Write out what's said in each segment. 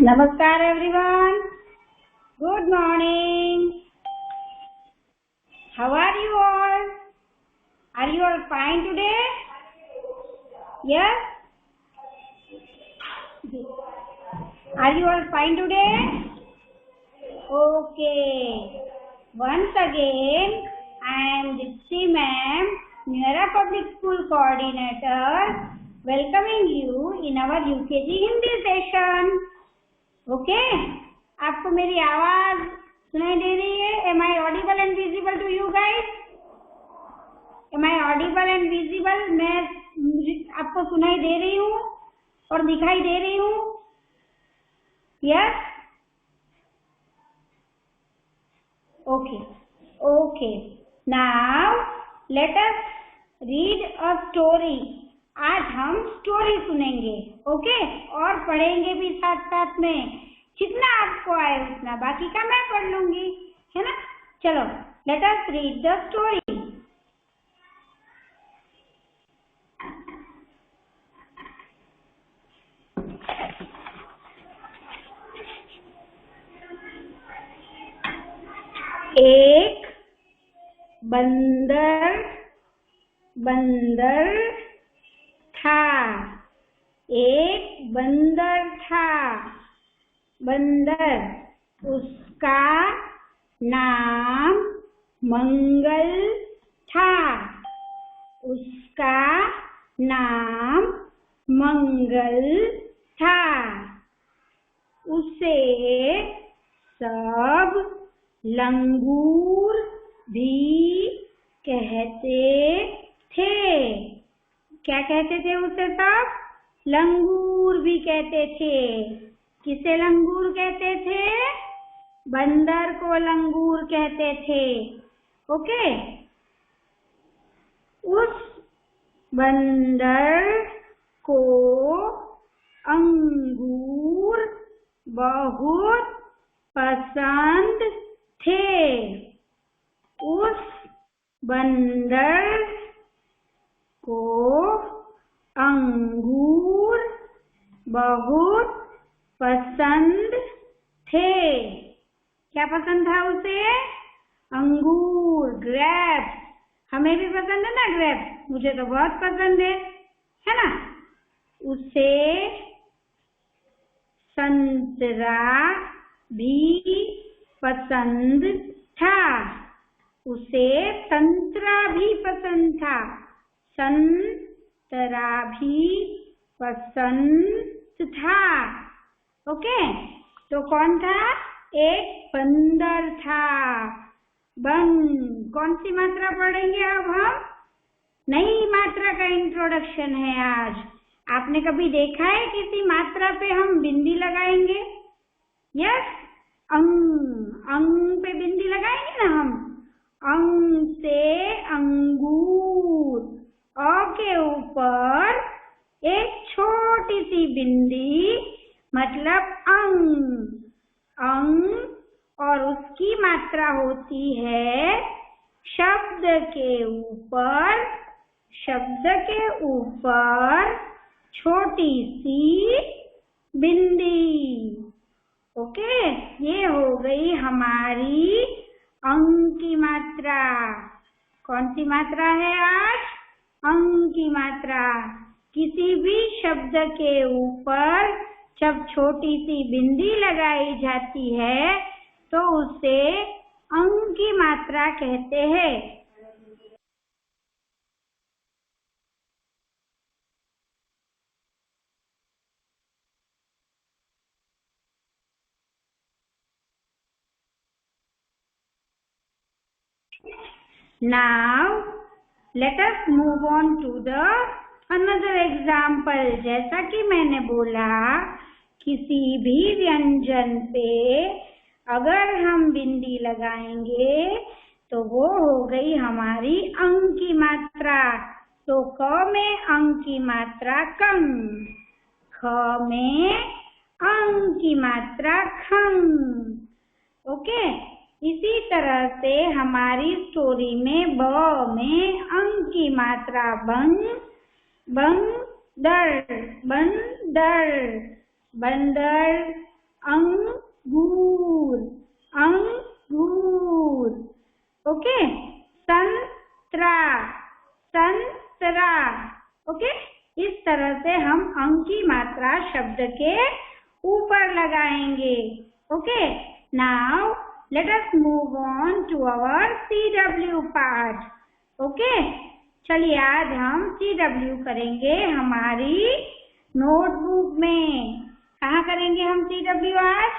Namaskar everyone. Good morning. How are you all? Are you all fine today? Yes? Are you all fine today? Okay. Once again, I am Dipti ma'am, Nera Public School Coordinator, welcoming you in our UKG Hindi session. Okay आपको मेरी आवाज सुनाई दे रही है? Am I audible and visible to you guys? Am I audible and visible? मैं आपको सुनाई दे रही हूँ और दिखाई दे रही हूँ? Yes? Okay okay, now let us read a story. आज हम स्टोरी सुनेंगे, ओके? और पढ़ेंगे भी साथ साथ में. जितना आपको आए उतना, बाकी का मैं पढ़ लूंगी, है ना? चलो, let us read the story. एक बंदर था. एक बंदर था. बंदर, उसका नाम मंगल था. उसका नाम मंगल था. उसे सब लंगूर भी कहते थे. क्या कहते थे उसे सब? लंगूर भी कहते थे. किसे लंगूर कहते थे? बंदर को लंगूर कहते थे. ओके? उस बंदर को अंगूर बहुत पसंद थे. उस बंदर को अंगूर बहुत पसंद थे. क्या पसंद था उसे? अंगूर, ग्रेप्स. हमें भी पसंद है ना ग्रेप्स? मुझे तो बहुत पसंद है ना? उसे संतरा भी पसंद था. उसे संतरा भी पसंद था. संतरा भी पसंद था. ओके? तो कौन था? एक बंदर था. कौन सी मात्रा पढ़ेंगे अब हम? नई मात्रा का इंट्रोडक्शन है आज. आपने कभी देखा है किसी मात्रा पे हम बिंदी लगाएंगे? यस? अंग पे बिंदी लगाएंगे ना हम. अंग से अंगूर. अ के ऊपर एक छोटी सी बिंदी, मतलब अंग. अंग और उसकी मात्रा होती है शब्द के ऊपर. शब्द के ऊपर छोटी सी बिंदी. ओके? ये हो गई हमारी अंग की मात्रा. कौन सी मात्रा है आज? अंग की मात्रा. किसी भी शब्द के ऊपर जब छोटी सी बिंदी लगाई जाती है तो उसे अंग की मात्रा कहते हैं. Now let us move on to the another example. जैसा कि मैंने बोला, किसी भी व्यंजन पे अगर हम बिंदी लगाएंगे तो वो हो गई हमारी अंग की मात्रा. तो क में अंग की मात्रा कं. ख में अंग की मात्रा खं. ओके? इसी तरह से हमारी स्टोरी में ब में अंग की मात्रा बंग. बंदर. बंदर. बंदर अंगूर, अंगूर। ओके, संतरा, संतरा। ओके, इस तरह से हम अंग की मात्रा शब्द के ऊपर लगाएंगे। Okay, now let us move on to our CW part. Okay, चलिए आज हम CW करेंगे हमारी नोटबुक में। कहाँ करेंगे हम CW आज?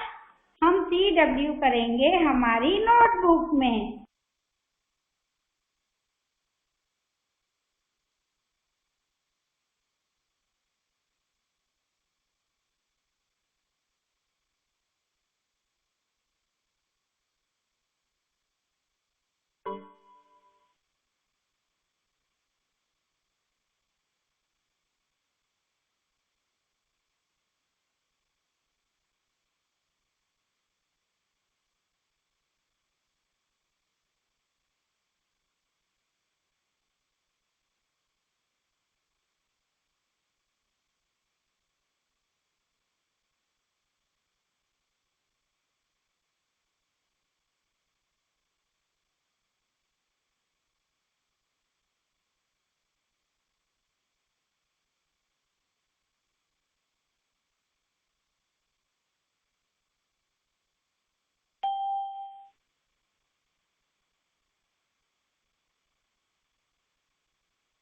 हम CW करेंगे हमारी नोटबुक में।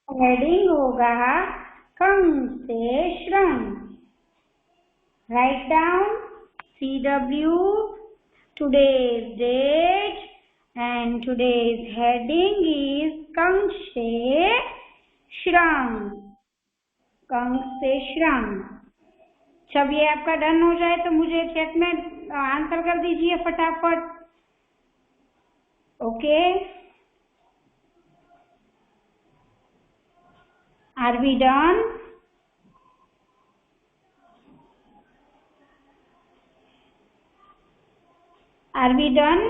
हेडिंग होगा कंग से श्रम। Write down CW, today's date, and today's heading is Kang से श्रम, कंग से श्रम। जब ये आपका डन हो जाए तो मुझे चैट में आंसर कर दीजिए फटाफट। Okay, are we done? Are we done?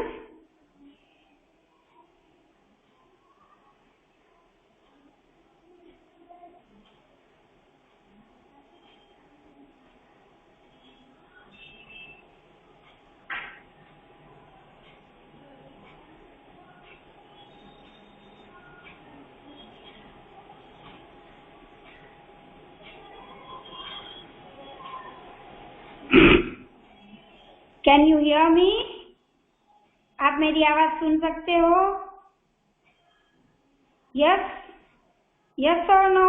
Can you hear me? आप मेरी आवाज सुन सकते हो? Yes? Yes or no?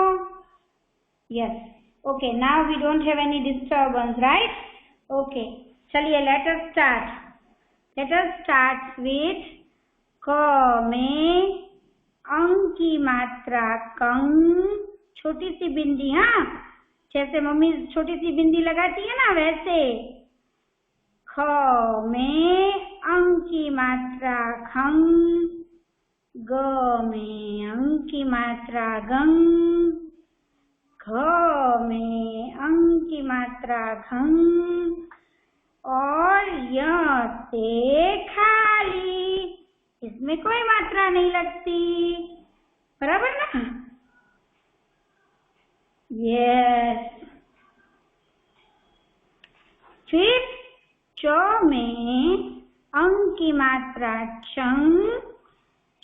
Yes. Okay, now we don't have any disturbance, right? Okay. चलिए let us start. Let us start with क में अंग की मात्रा कंग, छोटी सी बिंदी। हाँ, जैसे मम्मी छोटी सी बिंदी लगाती है ना, वैसे। ख में अंग की मात्रा खंग, ग में अंग की मात्रा गंग, घ में अंग की मात्रा घंग, और य से खाली, इसमें कोई मात्रा नहीं लगती। बराबर ना? यस। फिर च में अंग की मात्रा चंग,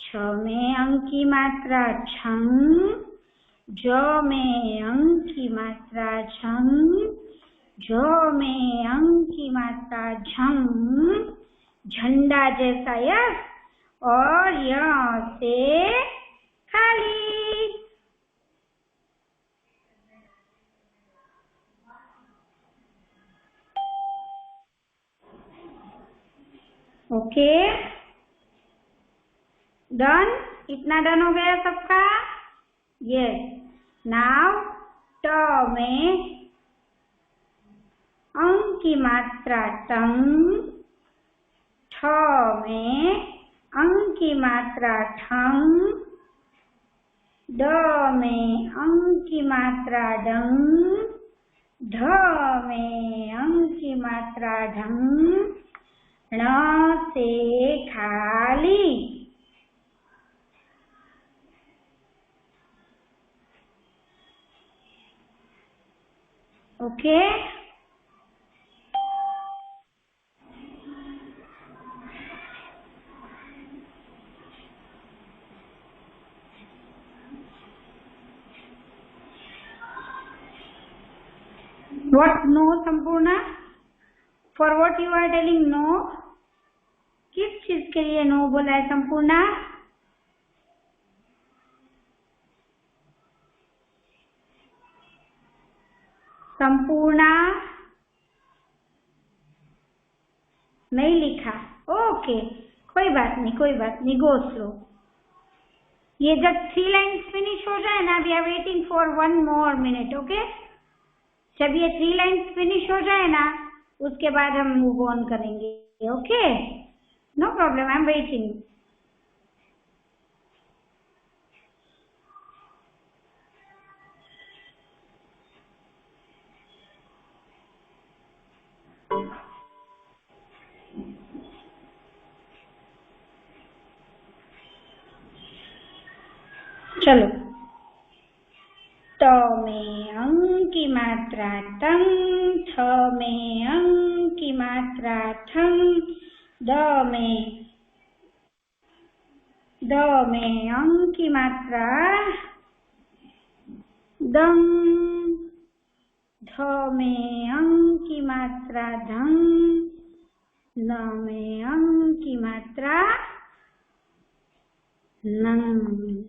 छ में अंग की मात्रा छंग, ज में अंग की मात्रा झंग, झ में अंग की मात्रा झंग, झंडा जैसा यस, और य से खाली। Okay, done? इतना डन हो गया सबका? यस। नाउ ट में अंग की मात्रा टंग, ठ में अंग की मात्रा ठंग, ड में अंग की मात्रा डंग, ढ में अंग की मात्रा ढंग, ण से खाली। Okay, What no, Sampurna? For what you are telling no? किस चीज के लिए नो बोला है संपूर्णा? संपूर्णा नहीं लिखा। ओके, कोई बात नहीं, कोई बात नहीं, गो स्लो। ये जब 3 लाइन्स फिनिश हो जाए ना, we are waiting for 1 more minute, okay? जब ये 3 लाइन्स फिनिश हो जाए ना, उसके बाद हम मूव ऑन करेंगे, okay? No problem, I am waiting. चलो, त में अंग की मात्रा तंग, थ में अंग की मात्रा थंग, द में अंग की मात्रा दंग, ध में अंग की मात्रा धंग, न में अंग की मात्रा नंग।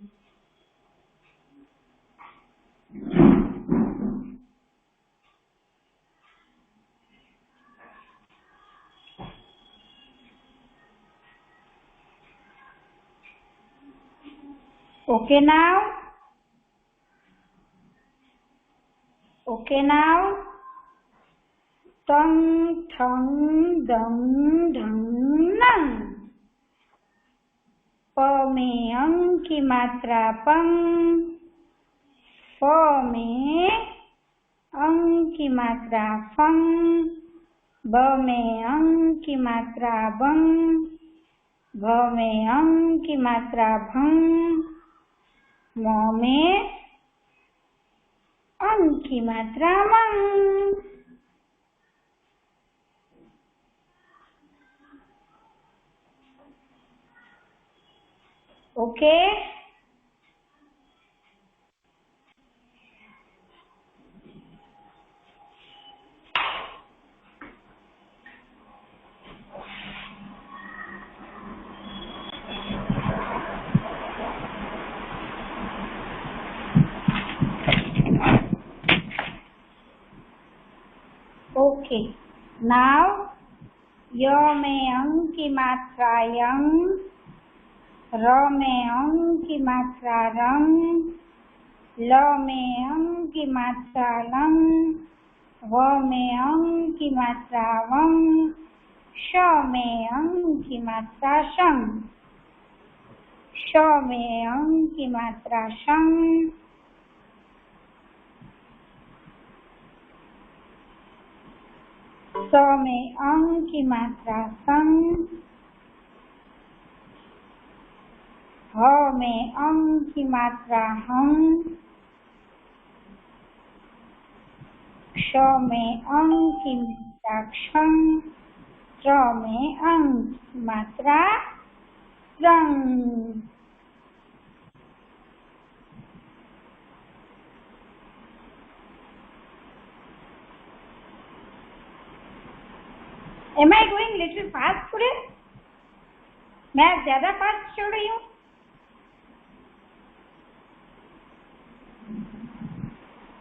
Okay now? Okay now? Tang, thang, dang, dhang, nang। प में अंग की मात्रा पंग, फ में अंग की मात्रा फंग, ब में अंग की मात्रा बंग, भ में अंग की मात्रा भंग, म में अंग की मात्रा मंग। ओके? ओके, नाउ य में अंग की मात्रा यंग, र में अंग की मात्रा रंग, ल में अंग की मात्रा लंग, व में अंग की मात्रा वंग, श में अंग की मात्रा शंग, श में अंग की मात्रा शंग, स में अंग की मात्रा संग, ह में अंग की मात्रा हंग, क्ष में अंग की मात्रा क्षंग, त्र में अंग की मात्रा रंग। Am I going little fast today? मैं ज्यादा फास्ट चल रही हूँ?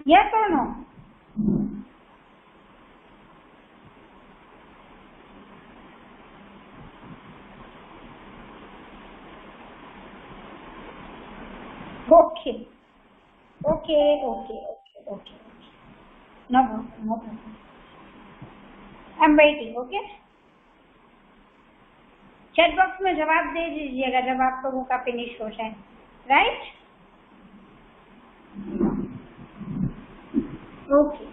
Yes or no? Okay. Okay. No problem. I'm waiting, okay? Chat box में जवाब दे दीजिएगा जब आप लोगों का फिनिश हो जाए, right? Okay.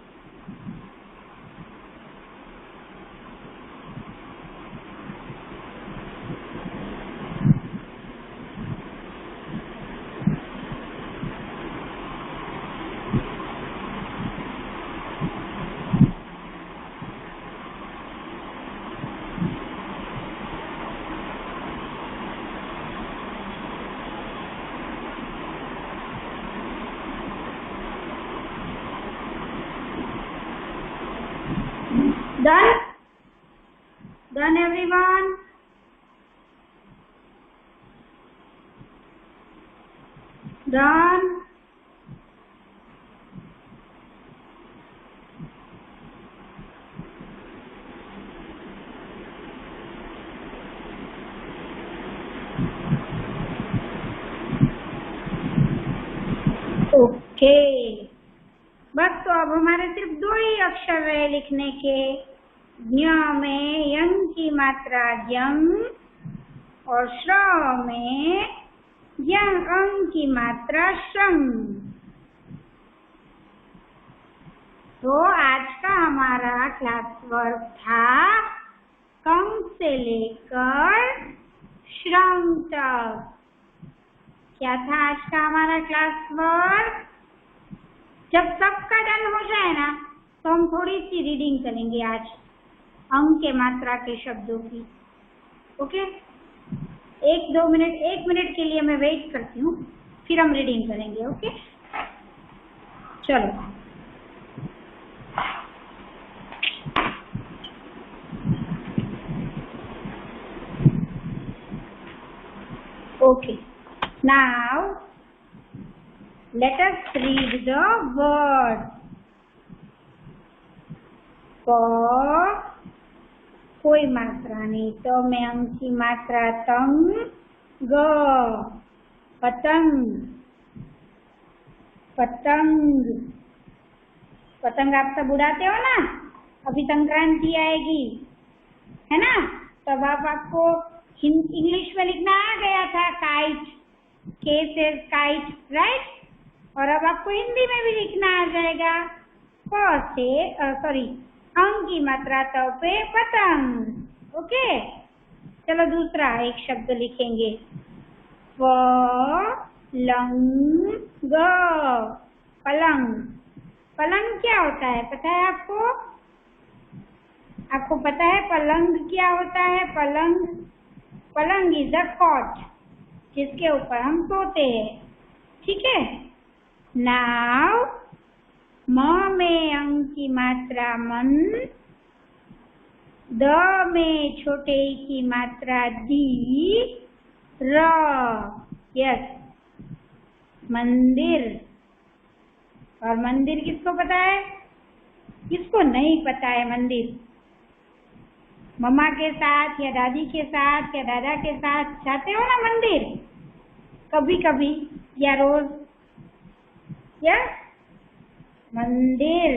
Done? Done everyone? Done? Okay, बस तो अब हमारे सिर्फ 2 ही अक्षर रहे लिखने के। ज्ञ में यंग की मात्रा यंग और श्र में यंग अंग की मात्रा श्रम। तो आज का हमारा क्लास वर्क था कंग से लेकर श्रम तक। क्या था आज का हमारा क्लास वर्क? जब सबका डन हो जाए ना तो हम थोड़ी सी रीडिंग करेंगे आज अंग के मात्रा के शब्दों की। ओके, 1 मिनट के लिए मैं वेट करती हूँ, फिर हम रीडिंग करेंगे। ओके, चलो। Okay, now let us read the word. कोई मात्रा नहीं, तो में अंग की मात्रा तंग, ग पतंग। पतंग, पतंग आप सब उड़ाते हो ना, अभी संक्रांति आएगी है ना, तब आपको इंग्लिश में लिखना आ गया था काइट, के से काइट, राइट। और अब आपको हिंदी में भी लिखना आ जाएगा प से अंग की मात्रा तो पे पतंग। ओके, चलो दूसरा एक शब्द लिखेंगे, पलंग। पलंग, पलंग क्या होता है पता है आपको? आपको पता है पलंग क्या होता है? पलंग, पलंग इज अ कॉट, जिसके ऊपर हम सोते हैं। ठीक है। नाउ म में अंग की मात्रा मन, द में छोटे की मात्रा दी, र, यस मंदिर। और मंदिर किसको पता है? किसको नहीं पता है मंदिर? मम्मा के साथ या दादी के साथ या दादा के साथ जाते हो ना मंदिर, कभी कभी या रोज? यस, मंदिर।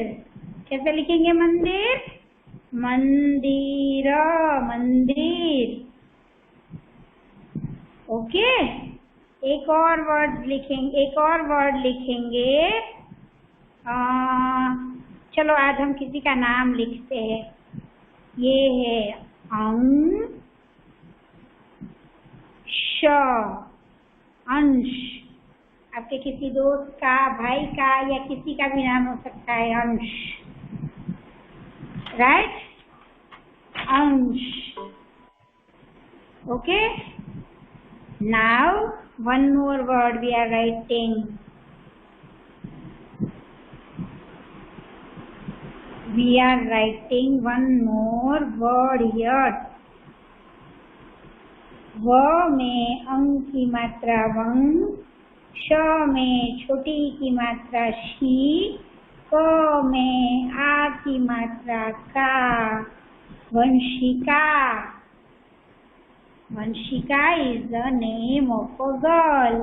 कैसे लिखेंगे मंदिर? मंदिर, मंदिर। ओके, एक और वर्ड लिखेंगे, चलो आज हम किसी का नाम लिखते हैं। ये है अंश, अंश। आपके किसी दोस्त का, भाई का या किसी का भी नाम हो सकता है अंश, राइट? अंश। Okay, now one more word we are writing. We are writing one more word here. व में अंग की मात्रा वंग, श में छोटी की मात्रा शी, क में आ की मात्रा का, Vanshika. Vanshika is the name of a girl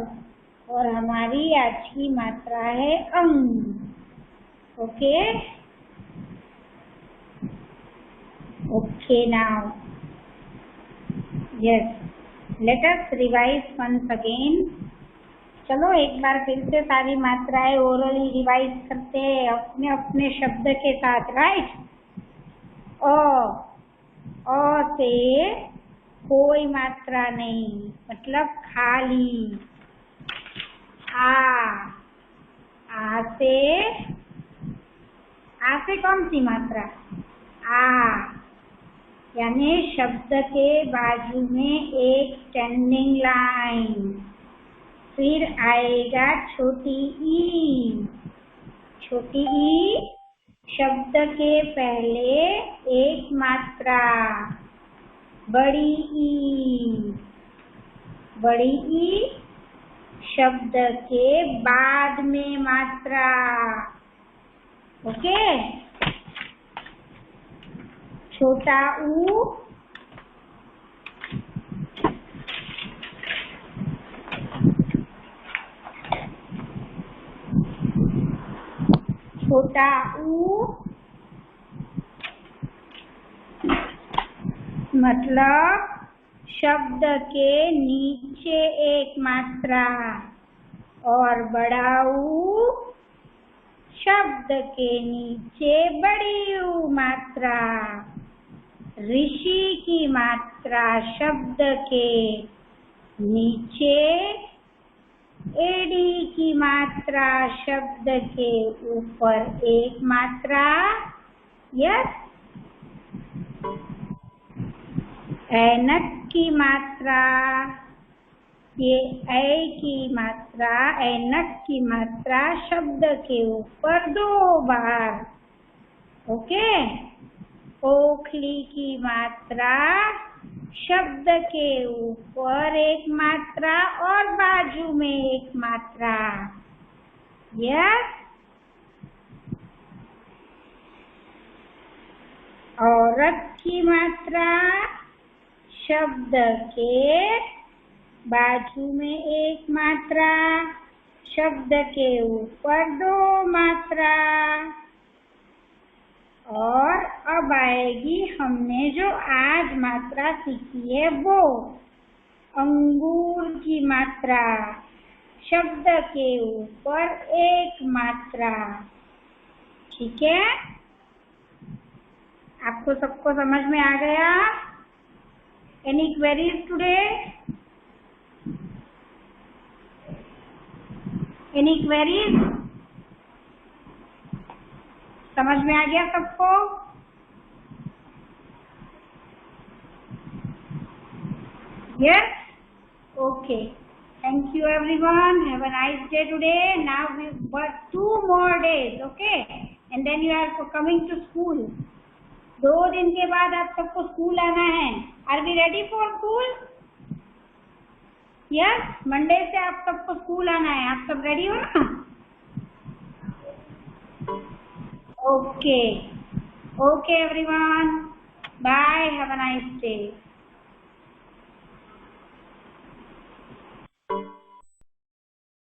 और हमारी आज की मात्रा है अंग। Okay, okay now yes, let us revise once again. चलो एक बार फिर से सारी मात्राएं ओरली रिवाइज करते हैं अपने अपने शब्द के साथ, राइट? अ से कोई मात्रा नहीं, मतलब खाली। आ से कौन सी मात्रा? आ, यानी शब्द के बाजू में एक स्टैंडिंग लाइन, फिर आएगा छोटी ई। छोटी ई शब्द के पहले एक मात्रा, बड़ी ई। बड़ी ई शब्द के बाद में मात्रा। ओके। छोटा ऊ, छोटा ऊ मतलब शब्द के नीचे एक मात्रा, और बड़ा ऊ शब्द के नीचे बड़ी ऊ मात्रा। ऋषि की मात्रा शब्द के नीचे, एडी की मात्रा शब्द के ऊपर एक मात्रा। यस। ऐनक की मात्रा, ये ऐ की मात्रा, ऐनक की मात्रा शब्द के ऊपर 2 बार। ओके। ओखली की मात्रा शब्द के ऊपर एक मात्रा और बाजू में एक मात्रा। यस। औरत की मात्रा शब्द के बाजू में एक मात्रा, शब्द के ऊपर 2 मात्रा। और अब आएगी हमने जो आज मात्रा सीखी है वो, अंगूर की मात्रा शब्द के ऊपर एक मात्रा। ठीक है, आपको सबको समझ में आ गया? Any queries today? Any queries? समझ में आ गया सबको? Yes? Okay. Thank you everyone. Have a nice day today. Now we've got 2 more days, okay? And then you are coming to school. 2 दिन के बाद आप सबको स्कूल आना है। Are we ready for school? Yes? Monday से आप सबको स्कूल आना है। आप सब रेडी हो ना? Okay. Okay everyone. Bye. Have a nice day.